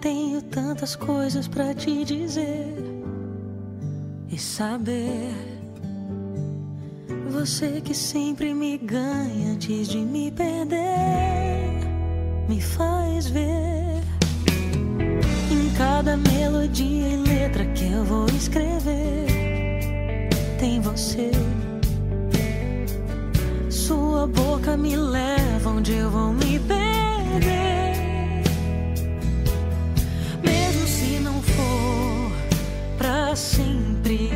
Tenho tantas coisas pra te dizer e saber. Você que sempre me ganha antes de me perder, me faz ver em cada melodia e letra que eu vou escrever. Tem você. Sua boca me leva onde eu vou me perder. Mesmo se não for pra sempre,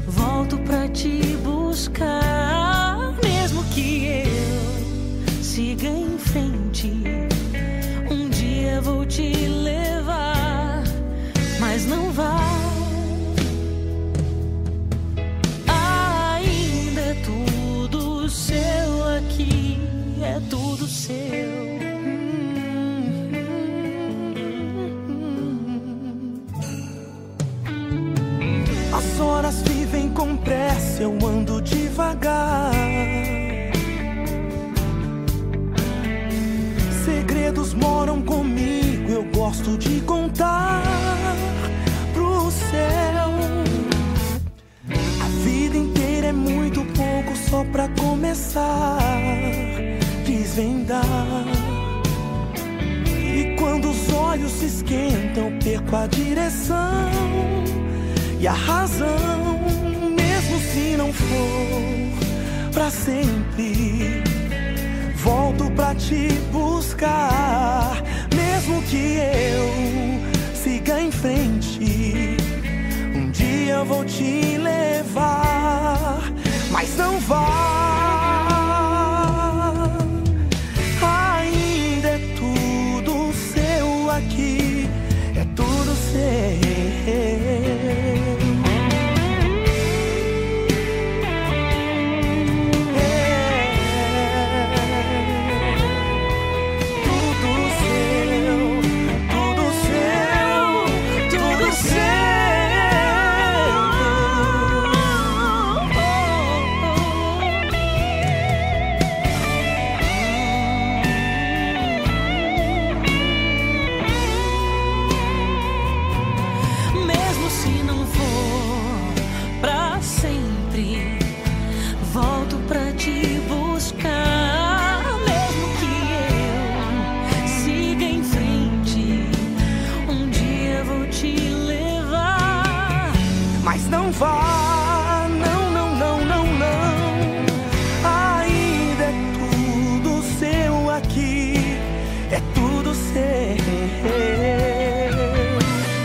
volto pra te buscar. Mesmo que eu siga em frente, um dia vou te levar, mas não vai. Ainda é tudo seu aqui, é tudo seu. As horas vivem com pressa, eu ando devagar. Segredos moram comigo, eu gosto de contar pro céu. A vida inteira é muito pouco só pra começar, desvendar. E quando os olhos se esquentam, perco a direção e a razão. Mesmo se não for pra sempre, volto pra te buscar. Mesmo que eu siga em frente, um dia eu vou te levar, mas não vá. Ainda é tudo seu aqui, é tudo seu. Mas não vá, não, não, não, não, não. Ainda é tudo seu aqui, é tudo seu.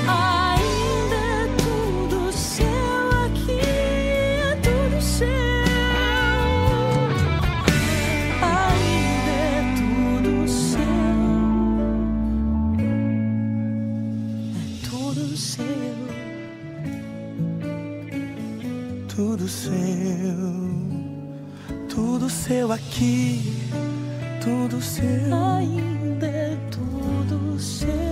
Ainda é tudo seu aqui, é tudo seu. Ainda é tudo seu, é tudo seu. Tudo seu aqui, tudo seu. Ainda é tudo seu.